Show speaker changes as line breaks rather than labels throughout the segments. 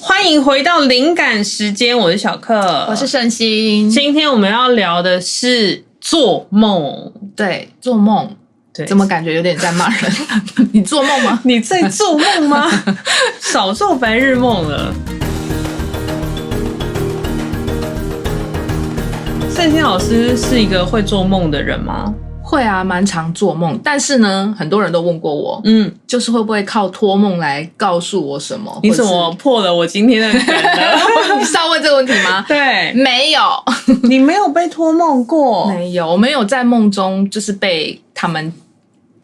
欢迎回到灵感时间，我是小克，
我是盛心。
今天我们要聊的是做梦。
对，做梦。
对，
怎么感觉有点在骂人？你做梦吗？
你在做梦吗？少做白日梦了。盛心老师是一个会做梦的人吗？
会啊，蛮常做梦，但是呢，很多人都问过我，就是会不会靠托梦来告诉我什么？
你怎么破了我今天的梗呢？
你是要问这个问题吗？
对，
没有，
你没有被托梦过？
没有，我没有在梦中就是被他们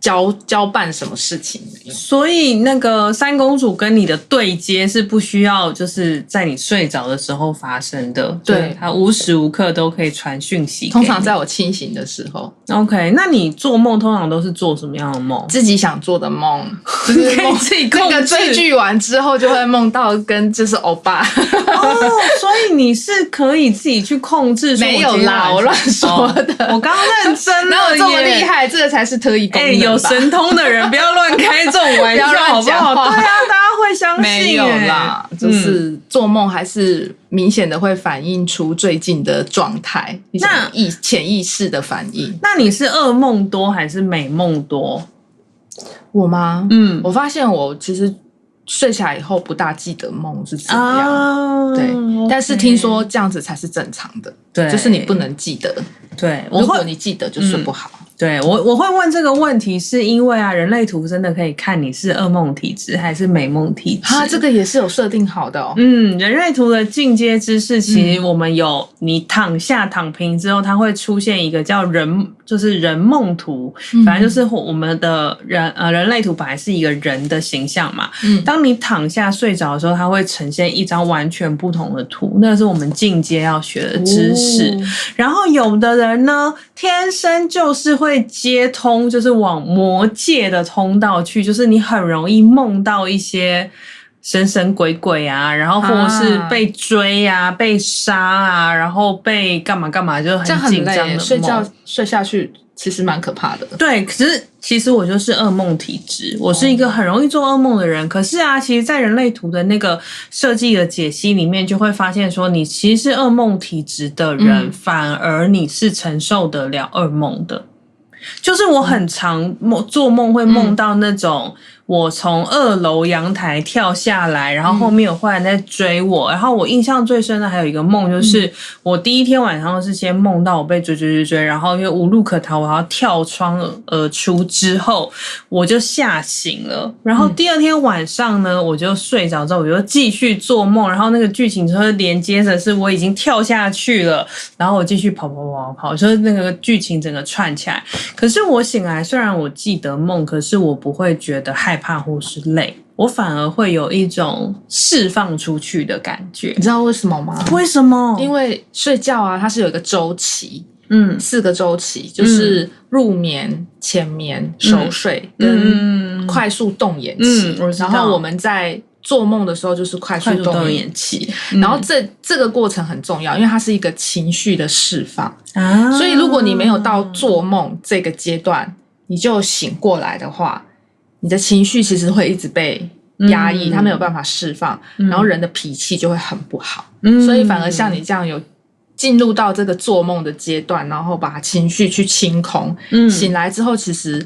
交办什么事情。
所以那个三公主跟你的对接是不需要就是在你睡着的时候发生的，
对，
她无时无刻都可以传讯息给你。
通常在我清醒的时候。
OK， 那你做梦通常都是做什么样的梦？
自己想做的梦，
就是可以自己控制。
那个追剧完之后就会梦到跟就是欧巴。
哦，所以你是可以自己去控制。
没有啦，我乱说的。
我刚刚认真了耶。
哪有这么厉害？这个才是特异功能吧。
有神通的人不要乱开这种玩笑，好不好？对啊，大家会相信。
没有啦，就是做梦还是明显的会反映出最近的状态，那潜意识的反应。
那你是噩梦多还是美梦多？
我吗？我发现我其实睡起来以后不大记得梦是怎么样，对，但是听说这样子才是正常的，对，就是你不能记得，
对，
如果你记得就睡不好。
对，我会问这个问题是因为啊，人类图真的可以看你是噩梦体质还是美梦体质
啊，这个也是有设定好的哦。
人类图的进阶知识，其实我们有你躺下躺平之后，它会出现一个叫就是人梦图，反正就是我们的人类图本来是一个人的形象嘛，当你躺下睡着的时候，它会呈现一张完全不同的图，那是我们进阶要学的知识。然后有的人呢，天生就是会接通，就是往魔界的通道去，就是你很容易梦到一些神神鬼鬼啊，然后或者是被追啊、被杀啊，然后被干嘛干嘛，就很紧张的梦。
睡觉睡下去其实蛮可怕的。
对，可是其实我就是噩梦体质，我是一个很容易做噩梦的人。可是啊，其实在人类图的那个设计的解析里面，就会发现说，你其实是噩梦体质的人，反而你是承受得了噩梦的。就是我很常做梦会梦到那种我从2楼阳台跳下来，然后后面有坏人在追我，然后我印象最深的还有一个梦，就是我第一天晚上是先梦到我被追，然后因为无路可逃，我要跳窗而出之后，我就吓醒了，然后第二天晚上呢，我就睡着之后我就继续做梦，然后那个剧情就会连接着是我已经跳下去了，然后我继续跑，就是那个剧情整个串起来。可是我醒来，虽然我记得梦，可是我不会觉得害怕或是累，我反而会有一种释放出去的感觉。
你知道为什么吗？
为什么？
因为睡觉啊，它是有一个周期，4个周期，就是入眠、浅眠、熟睡跟快速动眼期。然后我们在做梦的时候就是快速动眼期，然后这个过程很重要，因为它是一个情绪的释放所以如果你没有到做梦这个阶段，你就醒过来的话，你的情绪其实会一直被压抑，它没有办法释放，然后人的脾气就会很不好，所以反而像你这样有进入到这个做梦的阶段，然后把情绪去清空，醒来之后其实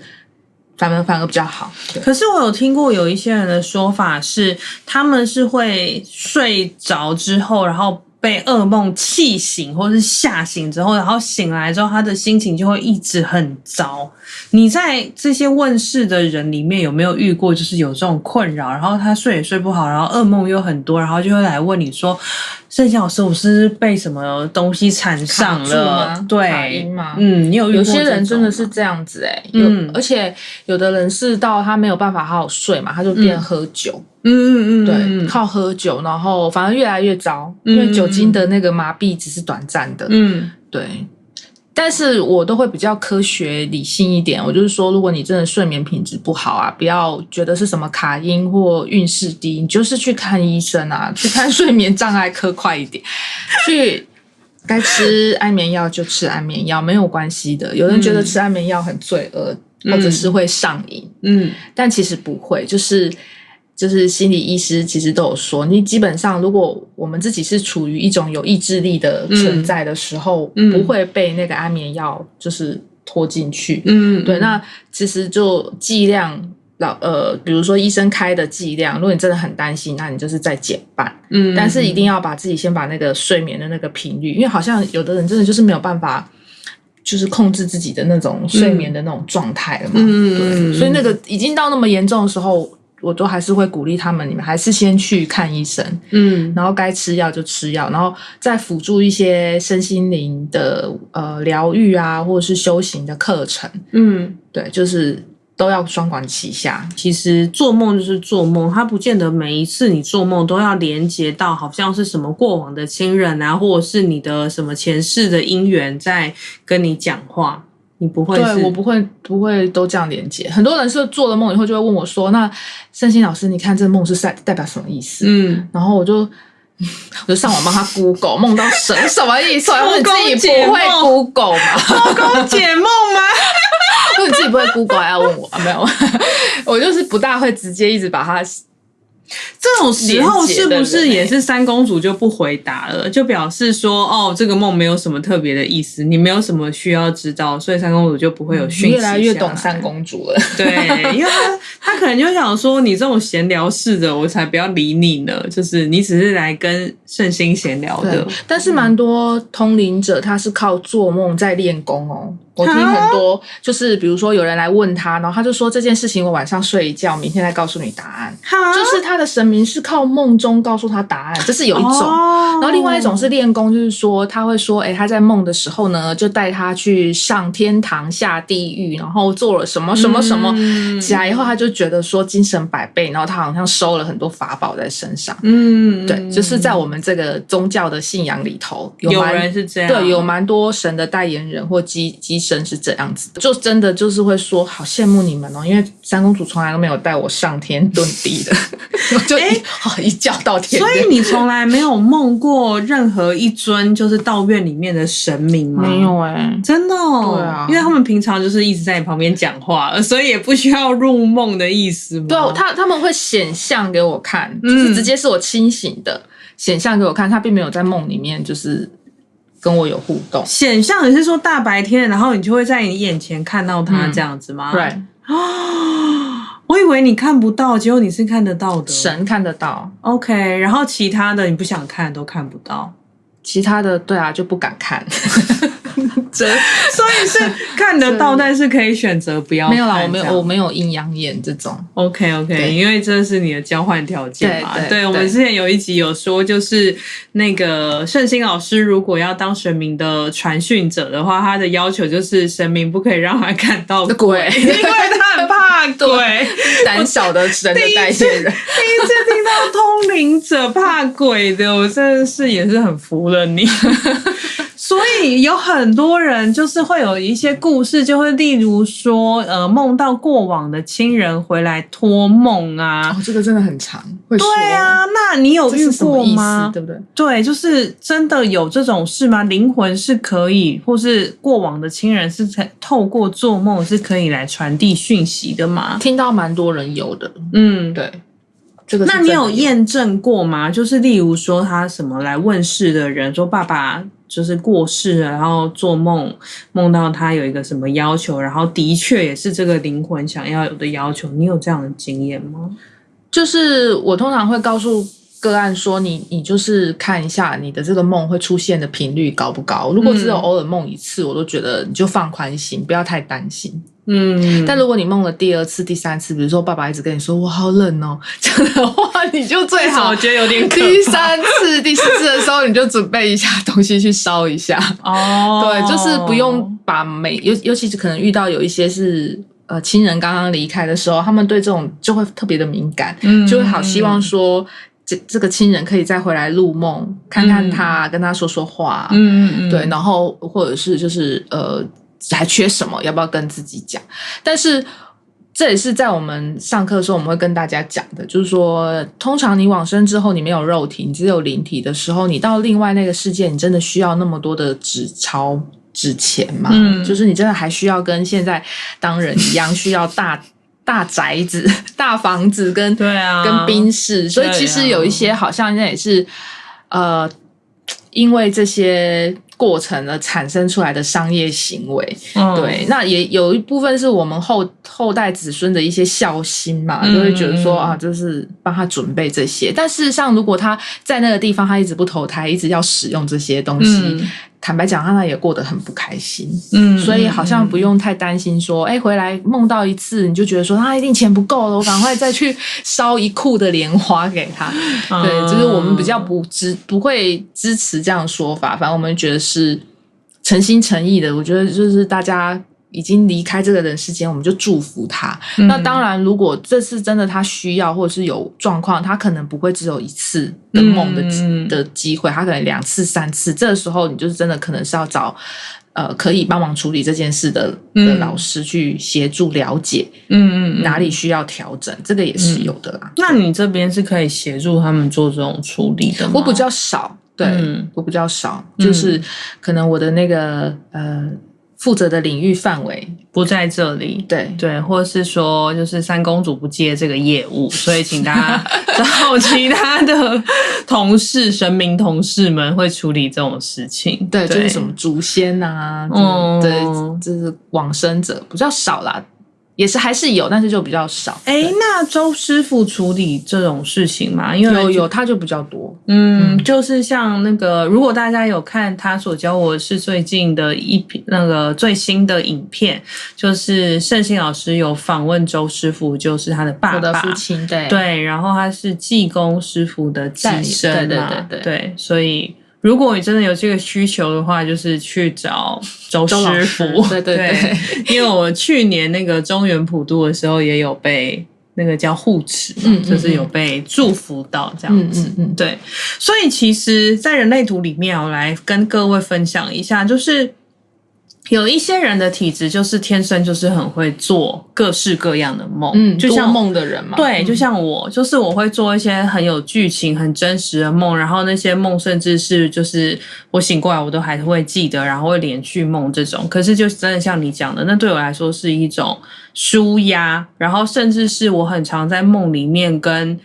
反而比较好。
可是我有听过有一些人的说法是，他们是会睡着之后，然后被噩梦气醒或是吓醒之后，然后醒来之后他的心情就会一直很糟。你在这些问世的人里面有没有遇过就是有这种困扰，然后他睡也睡不好，然后噩梦又很多，然后就会来问你说，盛心老师，我是被什么东西缠上了？对，
卡音吗？
你有遇过？
有些人真的是这样子而且有的人是到他没有办法好好睡嘛，他就变喝酒。对，靠喝酒，然后反而越来越糟，因为酒精的那个麻痹只是短暂的。对。但是我都会比较科学理性一点，我就是说，如果你真的睡眠品质不好啊，不要觉得是什么卡音或运势低，你就是去看医生啊，去看睡眠障碍科快一点，去该吃安眠药就吃安眠药，没有关系的。有人觉得吃安眠药很罪恶，或者是会上瘾，但其实不会，就是就是心理医师其实都有说，你基本上如果我们自己是处于一种有意志力的存在的时候，不会被那个安眠药就是拖进去。对，那其实就剂量比如说医生开的剂量，如果你真的很担心，那你就是再减半。但是一定要把自己先把那个睡眠的那个频率，因为好像有的人真的就是没有办法就是控制自己的那种睡眠的那种状态了嘛。对，所以那个已经到那么严重的时候，我都还是会鼓励他们，你们还是先去看医生，然后该吃药就吃药，然后再辅助一些身心灵的疗愈啊，或者是修行的课程。对，就是都要双管齐下。
其实做梦就是做梦，它不见得每一次你做梦都要连接到好像是什么过往的亲人啊，或者是你的什么前世的姻缘在跟你讲话。你不会？
对，我不会都这样连接。很多人是做了梦以后就会问我说，那圣心老师你看这梦是代表什么意思？然后我就上网帮他 Google 梦到什么意思？我自己不会 Google 吗？
偷工解梦吗？
我自己不会 Google 还要问我？没有，我就是不大会直接一直把它。
这种时候是不是也是三公主就不回答了，就表示说这个梦没有什么特别的意思，你没有什么需要知道，所以三公主就不会有讯息。
越来越懂三公主了。
对，因为他可能就想说你这种闲聊式的我才不要理你呢，就是你只是来跟圣心闲聊的。
但是蛮多通灵者他是靠做梦在练功哦。我听很多就是比如说有人来问他，然后他就说这件事情我晚上睡一觉明天再告诉你答案，就是他的神明是靠梦中告诉他答案，这是有一种。然后另外一种是练功，就是说他会说他在梦的时候呢就带他去上天堂下地狱，然后做了什么什么什么，起来以后他就觉得说精神百倍，然后他好像收了很多法宝在身上。对，就是在我们这个宗教的信仰里头
有人是这样，
对，有蛮多神的代言人或机神是这样子的，就真的就是会说好羡慕你们哦，因为三公主从来都没有带我上天遁地的，我就一觉到天亮。
所以你从来没有梦过任何一尊就是道院里面的神明吗？
没有
真的
对啊，
因为他们平常就是一直在你旁边讲话，所以也不需要入梦的意思吗？
对，他们会显像给我看，就是直接是我清醒的显像给我看，他并没有在梦里面就是跟我有互动。
显像你是说大白天然后你就会在你眼前看到他这样子吗？
对。
我以为你看不到，结果你是看得到的。
神看得到
OK， 然后其他的你不想看都看不到，
其他的对啊就不敢看
所以是看得到但是可以选择不要看。
没有啦，我没有阴阳眼这种。
OK， 因为这是你的交换条件嘛。对，我们之前有一集有说，就是那个圣心老师如果要当神明的传讯者的话，他的要求就是神明不可以让他看到鬼因为他很怕鬼
胆小的神的代言人。第一
次听到通灵者怕鬼的，我真的是也是很服了你所以有很多人就是会有一些故事，就会例如说梦到过往的亲人回来托梦啊。
这个真的很长会说。
对啊，那你有遇过吗？
对不对？
对，就是真的有这种事吗？灵魂是可以，或是过往的亲人是透过做梦是可以来传递讯息的吗？
听到蛮多人有的。对，这个是
那你有验证过吗？就是例如说他什么来问世的人说爸爸就是过世了，然后做梦到他有一个什么要求，然后的确也是这个灵魂想要有的要求，你有这样的经验吗？
就是我通常会告诉个案说你就是看一下你的这个梦会出现的频率高不高，如果只有偶尔梦一次，我都觉得你就放宽心，不要太担心。但如果你梦了第二次第三次，比如说爸爸一直跟你说我好冷哦这样的话，你就最好
我觉得有点可怕。
第三次第四次的时候你就准备一下东西去烧一下。对，就是不用把尤其是可能遇到有一些是亲人刚刚离开的时候，他们对这种就会特别的敏感，就会好希望说这个亲人可以再回来入梦看看他，跟他说说话。对，然后或者是就是还缺什么要不要跟自己讲。但是这也是在我们上课的时候我们会跟大家讲的，就是说通常你往生之后你没有肉体，你只有灵体的时候，你到另外那个世界你真的需要那么多的纸钞纸钱嘛？就是你真的还需要跟现在当人一样需要大宅子、大房子跟宾室，所以其实有一些好像那也是因为这些过程而产生出来的商业行为，对，那也有一部分是我们后代子孙的一些孝心嘛，就会觉得说啊，就是帮他准备这些。但事实上，如果他在那个地方他一直不投胎，一直要使用这些东西，坦白讲，他也过得很不开心。所以好像不用太担心说，回来梦到一次，你就觉得说他一定钱不够了，我赶快再去烧一库的莲花给他。对，就是我们比较不会支持这样的说法，反正我们觉得是诚心诚意的。我觉得就是大家已经离开这个人世间，我们就祝福他。那当然，如果这次真的他需要或者是有状况，他可能不会只有一次的梦的机会，他可能2次3次。这个时候，你就是真的可能是要找可以帮忙处理这件事的老师去协助了解，哪里需要调整，这个也是有的啦。
那你这边是可以协助他们做这种处理的吗？
我比较少。对，我比较少，就是可能我的那个负责的领域范围
不在这里，
对，
或是说就是三公主不接这个业务，所以请大家找其他的同事、神明同事们会处理这种事情。
对，就是什么祖先啊，对，就是往生者比较少啦。也是还是有，但是就比较少。
那周师傅处理这种事情吗？因为
有他就比较多。
就是像那个，如果大家有看他所教我是最近的那个最新的影片，就是盛信老师有访问周师傅，就是他的爸爸，
我的父亲，
对，然后他是济公师傅的继生嘛，对，所以。如果你真的有这个需求的话，就是去找周师傅。对，因为我去年那个中元普渡的时候，也有被那个叫护持嘛，就是有被祝福到这样子。对，所以其实，在人类图里面，我来跟各位分享一下，就是有一些人的体质就是天生就是很会做各式各样的梦，
就像梦的人嘛。
对，就像我，就是我会做一些很有剧情、很真实的梦，然后那些梦甚至是就是我醒过来我都还会记得，然后会连续梦这种。可是就真的像你讲的，那对我来说是一种抒压，然后甚至是我很常在梦里面跟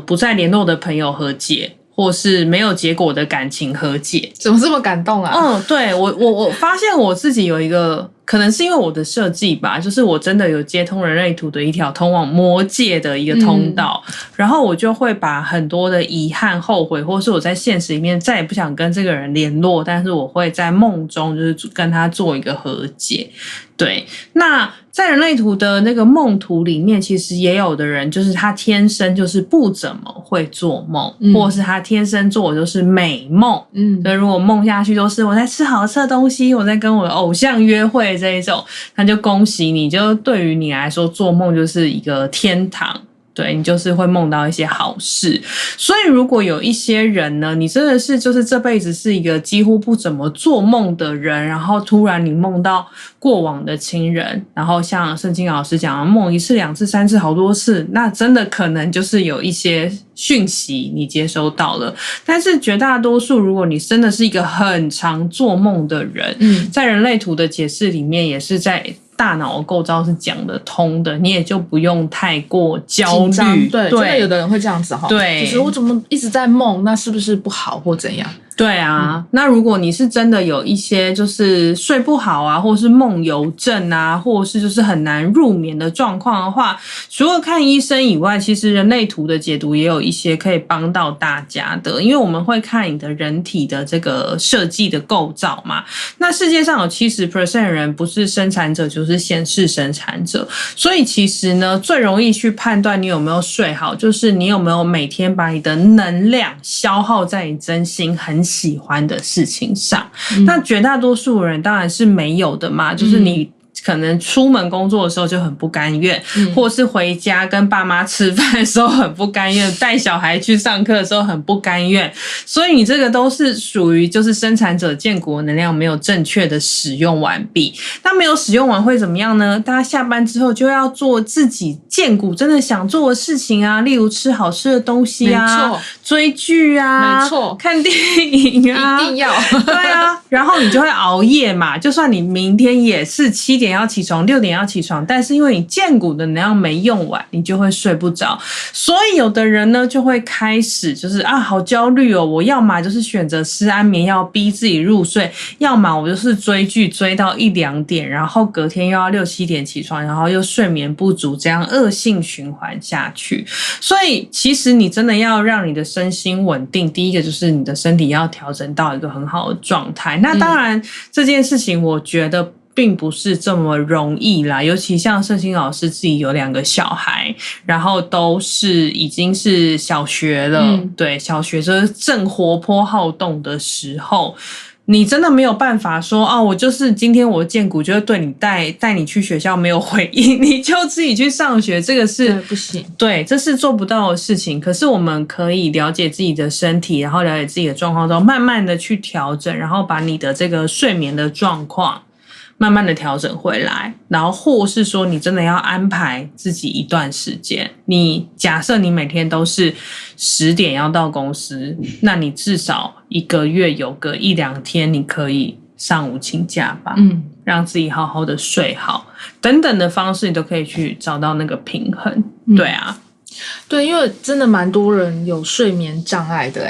不再联络的朋友和解。或是没有结果的感情和解，
怎么这么感动啊？
对，我发现我自己有一个，可能是因为我的设计吧，就是我真的有接通人类图的一条通往魔界的一个通道，然后我就会把很多的遗憾、后悔，或是我在现实里面再也不想跟这个人联络，但是我会在梦中就是跟他做一个和解。对，那在人类图的那个梦图里面，其实也有的人就是他天生就是不怎么会做梦，或是他天生做的就是美梦。所以如果梦下去都是我在吃好吃的东西，我在跟我的偶像约会这一种，那就恭喜你，就对于你来说做梦就是一个天堂。对，你就是会梦到一些好事。所以如果有一些人呢，你真的是就是这辈子是一个几乎不怎么做梦的人，然后突然你梦到过往的亲人，然后像圣经老师讲的梦1次2次3次好多次，那真的可能就是有一些讯息你接收到了。但是绝大多数如果你真的是一个很常做梦的人，在人类图的解释里面也是在大脑的构造是讲得通的，你也就不用太过焦虑。
对，真的有的人会这样子哈。
对，
就是我怎么一直在梦，那是不是不好或怎样？
对啊，那如果你是真的有一些就是睡不好啊，或是梦游症啊，或是就是很难入眠的状况的话，除了看医生以外，其实人类图的解读也有一些可以帮到大家的，因为我们会看你的人体的这个设计的构造嘛。那世界上有 70% 的人不是生产者就是显示生产者，所以其实呢，最容易去判断你有没有睡好，就是你有没有每天把你的能量消耗在你真心很喜欢的事情上。那绝大多数人当然是没有的嘛，就是你可能出门工作的时候就很不甘愿，或是回家跟爸妈吃饭的时候很不甘愿，带小孩去上课的时候很不甘愿，所以你这个都是属于就是生产者建骨能量没有正确的使用完毕。那没有使用完会怎么样呢？大家下班之后就要做自己建骨真的想做的事情啊，例如吃好吃的东西啊，追剧啊，
没错，
看电影啊，
一定要
对啊，然后你就会熬夜嘛，就算你明天也是7点要起床，6点要起床，但是因为你荐骨的能量没用完，你就会睡不着。所以有的人呢就会开始就是好焦虑哦，我要么就是选择吃安眠药逼自己入睡，要么我就是追剧追到1、2点，然后隔天又要6、7点起床，然后又睡眠不足，这样恶性循环下去。所以其实你真的要让你的身心稳定，第一个就是你的身体要调整到一个很好的状态。那当然这件事情我觉得并不是这么容易啦，尤其像圣心老师自己有2个小孩，然后都是已经是小学了，对，小学就是正活泼好动的时候，你真的没有办法说我就是今天我荐骨就是对你带你去学校没有回应，你就自己去上学，这个是
不行，
对，这是做不到的事情。可是我们可以了解自己的身体，然后了解自己的状况之后，慢慢的去调整，然后把你的这个睡眠的状况慢慢的调整回来，然后或是说你真的要安排自己一段时间，你假设你每天都是10点要到公司，那你至少1个月有个1、2天你可以上午请假吧，让自己好好的睡好，等等的方式你都可以去找到那个平衡，对啊。
对，因为真的蛮多人有睡眠障碍的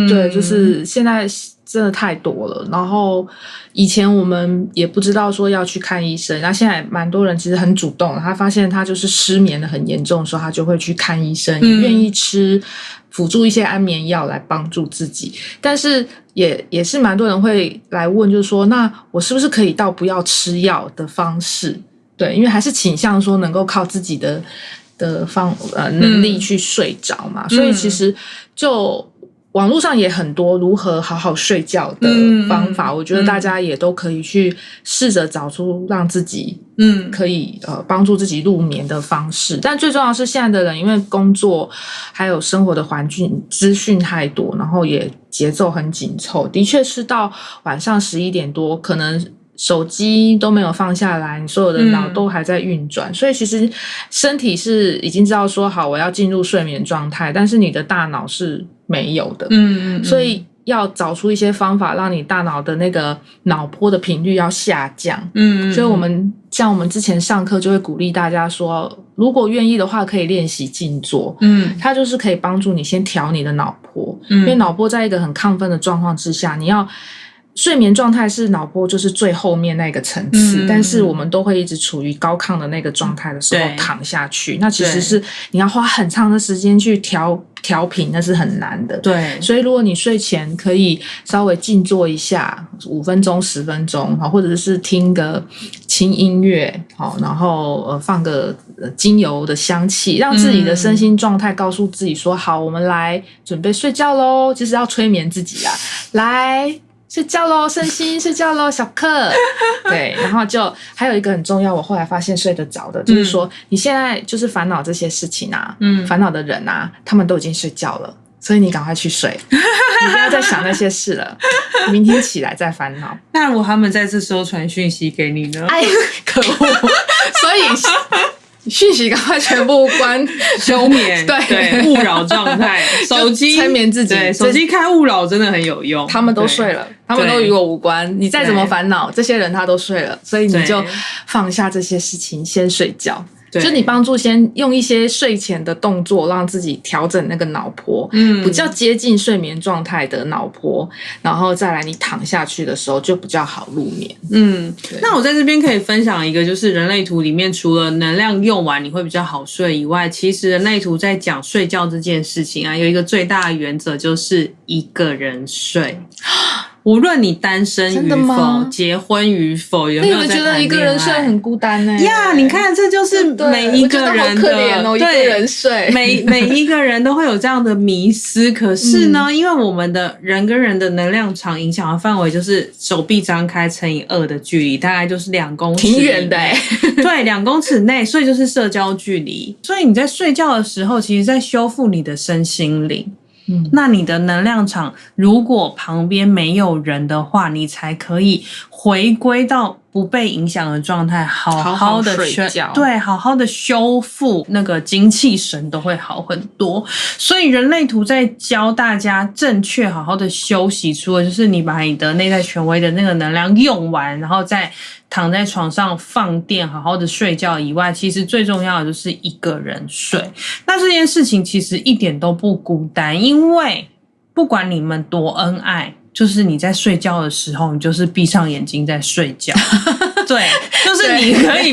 对，就是现在真的太多了，然后以前我们也不知道说要去看医生，那现在蛮多人其实很主动，他发现他就是失眠的很严重的时候，他就会去看医生，也愿意吃辅助一些安眠药来帮助自己。但是也是蛮多人会来问，就是说那我是不是可以到不要吃药的方式？对，因为还是倾向说能够靠自己的能力去睡着嘛，所以其实就网络上也很多如何好好睡觉的方法，我觉得大家也都可以去试着找出让自己可以帮助自己入眠的方式。但最重要的是现在的人因为工作还有生活的环境资讯太多，然后也节奏很紧凑，的确是到晚上11点多可能手机都没有放下来，你所有的脑都还在运转，所以其实身体是已经知道说好我要进入睡眠状态，但是你的大脑是没有的，所以要找出一些方法让你大脑的那个脑波的频率要下降，所以我们之前上课就会鼓励大家说，如果愿意的话可以练习静坐，它就是可以帮助你先调你的脑波，因为脑波在一个很亢奋的状况之下，你要睡眠状态是脑波就是最后面那个层次，但是我们都会一直处于高亢的那个状态的时候躺下去，那其实是你要花很长的时间去调频，那是很难的。
对，
所以如果你睡前可以稍微静坐一下5分钟10分钟，或者是听个轻音乐，然后放个精油的香气，让自己的身心状态告诉自己说好，我们来准备睡觉咯，就是要催眠自己啊，来睡觉咯，身心睡觉咯，小克。对，然后就还有一个很重要，我后来发现睡得着的，就是说你现在就是烦恼这些事情啊，烦恼的人啊，他们都已经睡觉了，所以你赶快去睡，你不要再想那些事了，明天起来再烦恼。
那如果他们在这时候传讯息给你呢？
哎，可恶！所以讯息赶快全部关
休眠，对，勿扰状态，手机
催眠自己，
对，手机开勿扰真的很有用。
他们都睡了，他们都与我无关。你再怎么烦恼，这些人他都睡了，所以你就放下这些事情，先睡觉。就你帮助先用一些睡前的动作让自己调整那个脑波，比较接近睡眠状态的脑波，然后再来你躺下去的时候就比较好入眠。
那我在这边可以分享一个，就是人类图里面除了能量用完你会比较好睡以外，其实人类图在讲睡觉这件事情啊，有一个最大的原则就是一个人睡。无论你单身与否，结婚与否，有没有在谈恋爱？
你有觉得一个人睡很孤单呢？
呀，你看，这就是每一个人的，
好可怜哦，一个人睡。
每一个人都会有这样的迷思。可是呢，因为我们的人跟人的能量场影响的范围就是手臂张开乘以2的距离，大概就是2公尺，
挺远的
对，2公尺内，所以就是社交距离。所以你在睡觉的时候，其实在修复你的身心灵。那你的能量场如果旁边没有人的话，你才可以回归到不被影响的状态，好
好
的
睡觉，
对，好好的修复那个精气神都会好很多。所以人类图在教大家正确好好的休息，除了就是你把你的内在权威的那个能量用完，然后再躺在床上放电好好的睡觉以外，其实最重要的就是一个人睡。那这件事情其实一点都不孤单，因为不管你们多恩爱，就是你在睡觉的时候，你就是闭上眼睛在睡觉。对，就是你可以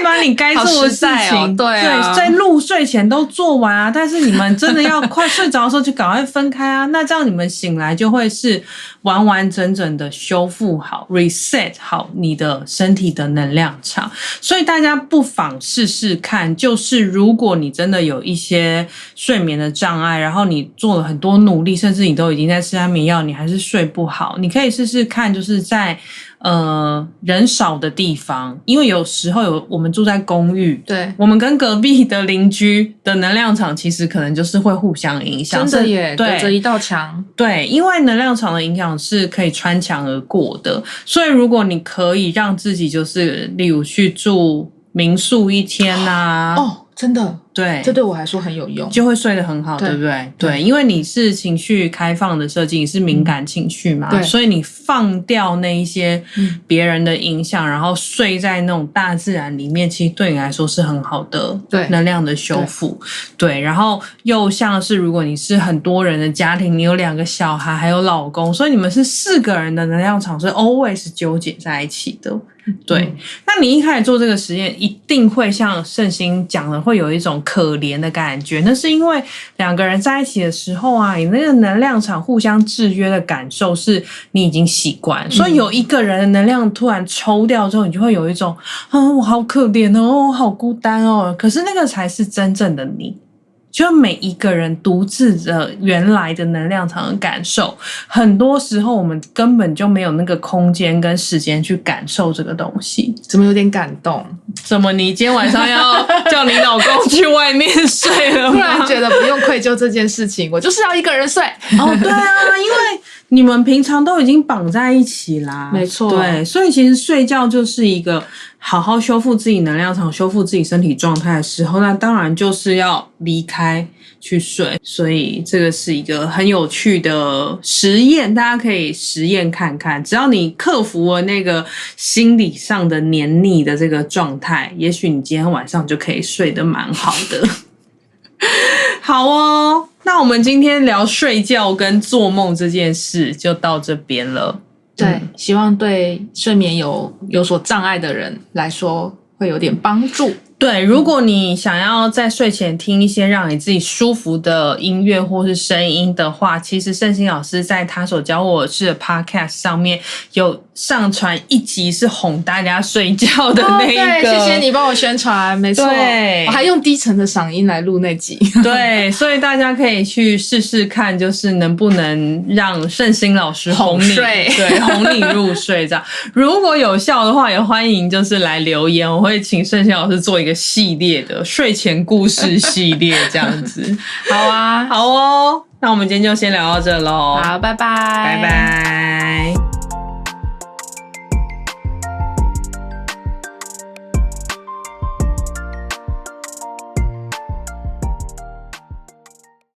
把你该做的事情，
对啊，
在入睡前都做完啊。但是你们真的要快睡着的时候就赶快分开啊。那这样你们醒来就会是完完整整的修复好 reset 好你的身体的能量场。所以大家不妨试试看，就是如果你真的有一些睡眠的障碍，然后你做了很多努力，甚至你都已经在吃安眠药，你还是睡不好，你可以试试看，就是在人少的地方，因为有时候我们住在公寓，
对，
我们跟隔壁的邻居的能量场其实可能就是会互相影响，
真的耶，
对，
隔着一道墙，
对，因为能量场的影响是可以穿墙而过的，所以如果你可以让自己就是例如去住民宿一天啊，
哦，真的，
对，
这对我来说很有用，
就会睡得很好，对不对？对，因为你是情绪开放的设计，你是敏感情绪嘛，
对，
所以你放掉那一些别人的影响，然后睡在那种大自然里面，其实对你来说是很好的能量的修复。对，然后又像是如果你是很多人的家庭，你有2个小孩还有老公，所以你们是4个人的能量场是 always 纠结在一起的。对，那你一开始做这个实验，一定会像圣心讲的，会有一种可怜的感觉。那是因为2个人在一起的时候啊，你那个能量场互相制约的感受是你已经习惯，所以有一个人的能量突然抽掉之后，你就会有一种我好可怜哦，我好孤单哦。可是那个才是真正的你。就每一个人独自的原来的能量场的感受，很多时候我们根本就没有那个空间跟时间去感受这个东西。
怎么有点感动？
怎么你今天晚上要叫你老公去外面睡了吗？
突然觉得不用愧疚这件事情，我就是要一个人睡。
哦，对啊，因为你们平常都已经绑在一起啦，
没错，
对，所以其实睡觉就是一个好好修复自己能量场、修复自己身体状态的时候，那当然就是要离开去睡。所以这个是一个很有趣的实验，大家可以实验看看。只要你克服了那个心理上的黏腻的这个状态，也许你今天晚上就可以睡得蛮好的。好哦，那我们今天聊睡觉跟做梦这件事就到这边了。
对，希望对睡眠有所障碍的人来说会有点帮助。
对，如果你想要在睡前听一些让你自己舒服的音乐或是声音的话，其实圣心老师在他所教我的事的 podcast 上面有上传一集是哄大家睡觉的那一个。
对，谢谢你帮我宣传，没错，
对，
我还用低沉的嗓音来录那集。
对，所以大家可以去试试看，就是能不能让圣心老师哄你
睡，
对，哄你入睡这样。如果有效的话，也欢迎就是来留言，我会请圣心老师做一个系列的睡前故事系列这样子。
好啊，
好哦，那我们今天就先聊到这咯。
好，拜拜，
拜拜。